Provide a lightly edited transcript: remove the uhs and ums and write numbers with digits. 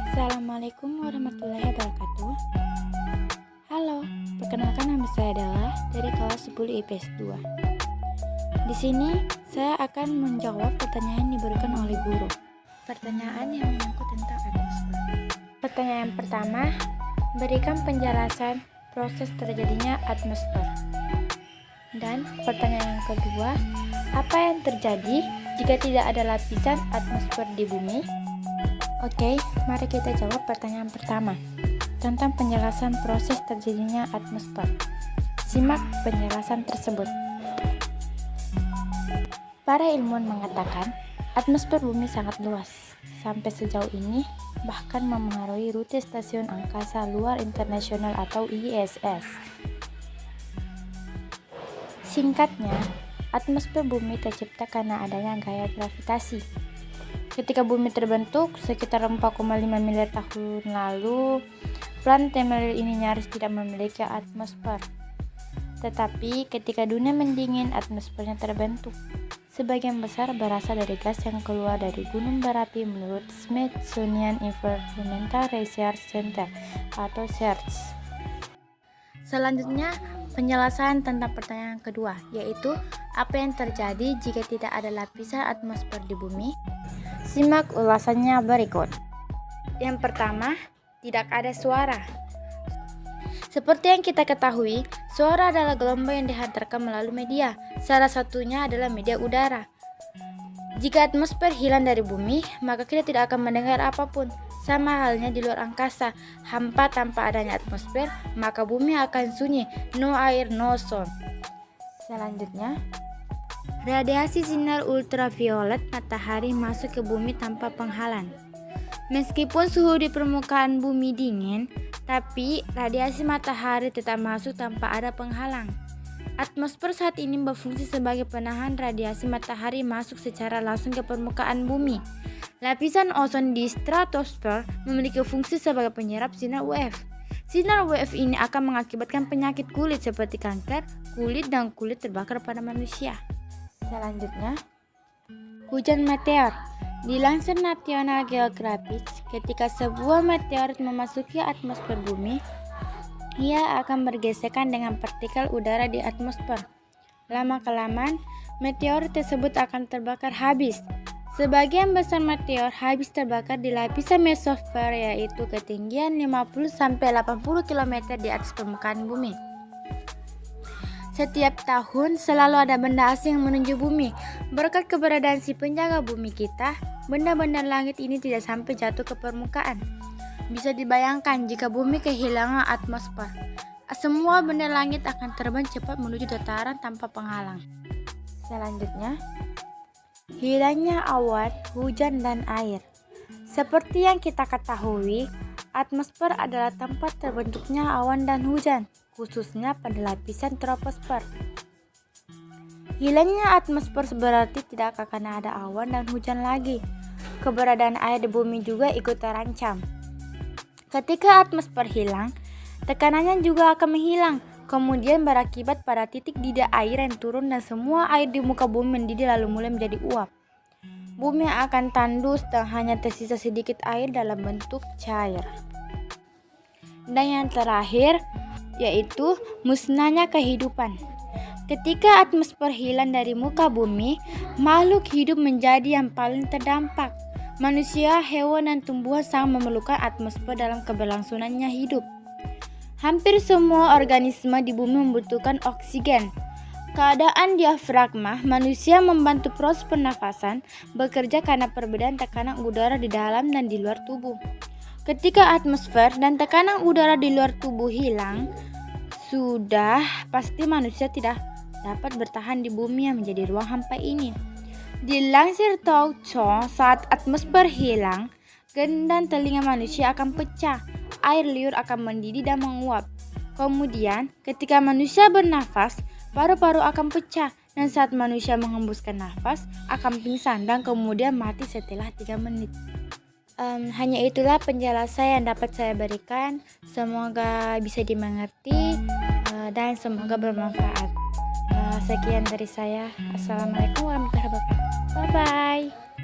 Assalamualaikum warahmatullahi wabarakatuh. Halo, perkenalkan nama saya adalah dari kelas 10 IPS 2. Di sini saya akan menjawab pertanyaan yang diberikan oleh guru. Pertanyaan yang menyangkut tentang atmosfer. Pertanyaan pertama, berikan penjelasan proses terjadinya atmosfer. Dan pertanyaan yang kedua, apa yang terjadi jika tidak ada lapisan atmosfer di bumi? Oke, mari kita jawab pertanyaan pertama tentang penjelasan proses terjadinya atmosfer. Simak penjelasan tersebut. Para ilmuwan mengatakan atmosfer bumi sangat luas. Sampai sejauh ini bahkan memengaruhi rute Stasiun Angkasa Luar Internasional atau ISS. Singkatnya, atmosfer bumi tercipta karena adanya gaya gravitasi. Ketika bumi terbentuk sekitar 4,5 miliar tahun lalu, planet yang meleleh ini nyaris tidak memiliki atmosfer. Tetapi ketika dunia mendingin, atmosfernya terbentuk. Sebagian besar berasal dari gas yang keluar dari gunung berapi menurut Smithsonian Environmental Research Center atau SEARCH. Selanjutnya, penjelasan tentang pertanyaan kedua, yaitu apa yang terjadi jika tidak ada lapisan atmosfer di bumi? Simak ulasannya berikut. Yang pertama, tidak ada suara. Seperti yang kita ketahui, suara adalah gelombang yang dihantarkan melalui media. Salah satunya adalah media udara. Jika atmosfer hilang dari bumi, maka kita tidak akan mendengar apapun. Sama halnya di luar angkasa, hampa tanpa adanya atmosfer, maka bumi akan sunyi, no air, no sound. Selanjutnya, radiasi sinar ultraviolet matahari masuk ke bumi tanpa penghalang. Meskipun suhu di permukaan bumi dingin, tapi radiasi matahari tetap masuk tanpa ada penghalang. Atmosfer saat ini berfungsi sebagai penahan radiasi matahari masuk secara langsung ke permukaan bumi. Lapisan ozon di stratosfer memiliki fungsi sebagai penyerap sinar UV. Sinar UV ini akan mengakibatkan penyakit kulit seperti kanker kulit dan kulit terbakar pada manusia. Selanjutnya, hujan meteor. Dilansir National Geographic, ketika sebuah meteorit memasuki atmosfer bumi, ia akan bergesekan dengan partikel udara di atmosfer. Lama-kelamaan, meteorit tersebut akan terbakar habis. Sebagian besar meteor habis terbakar di lapisan mesosfer, yaitu ketinggian 50-80 km di atas permukaan bumi. Setiap tahun selalu ada benda asing yang menuju bumi. Berkat keberadaan si penjaga bumi kita, benda-benda langit ini tidak sampai jatuh ke permukaan. Bisa dibayangkan jika bumi kehilangan atmosfer, semua benda langit akan terbang cepat menuju dataran tanpa penghalang. Selanjutnya, hilangnya awan, hujan, dan air. Seperti yang kita ketahui, atmosfer adalah tempat terbentuknya awan dan hujan, khususnya pada lapisan troposfer. Hilangnya atmosfer berarti tidak akan ada awan dan hujan lagi. Keberadaan air di bumi juga ikut terancam. Ketika atmosfer hilang, tekanannya juga akan menghilang, kemudian berakibat pada titik didih air yang turun dan semua air di muka bumi mendidih lalu mulai menjadi uap. Bumi akan tandus dan hanya tersisa sedikit air dalam bentuk cair. Dan yang terakhir, yaitu musnahnya kehidupan. Ketika atmosfer hilang dari muka bumi, makhluk hidup menjadi yang paling terdampak. Manusia, hewan, dan tumbuhan sangat memerlukan atmosfer dalam keberlangsungannya hidup. Hampir semua organisme di bumi membutuhkan oksigen. Keadaan diafragma manusia membantu proses pernafasan bekerja karena perbedaan tekanan udara di dalam dan di luar tubuh. Ketika atmosfer dan tekanan udara di luar tubuh hilang, sudah pasti manusia tidak dapat bertahan di bumi yang menjadi ruang hampa ini. Dilansir Talk Show, saat atmosfer hilang, dan telinga manusia akan pecah, air liur akan mendidih dan menguap. Kemudian, ketika manusia bernafas, paru-paru akan pecah, dan saat manusia menghembuskan nafas, akan pingsan dan kemudian mati setelah 3 menit. Hanya itulah penjelasan yang dapat saya berikan. Semoga bisa dimengerti dan semoga bermanfaat. Sekian dari saya. Assalamualaikum warahmatullahi wabarakatuh. Bye-bye.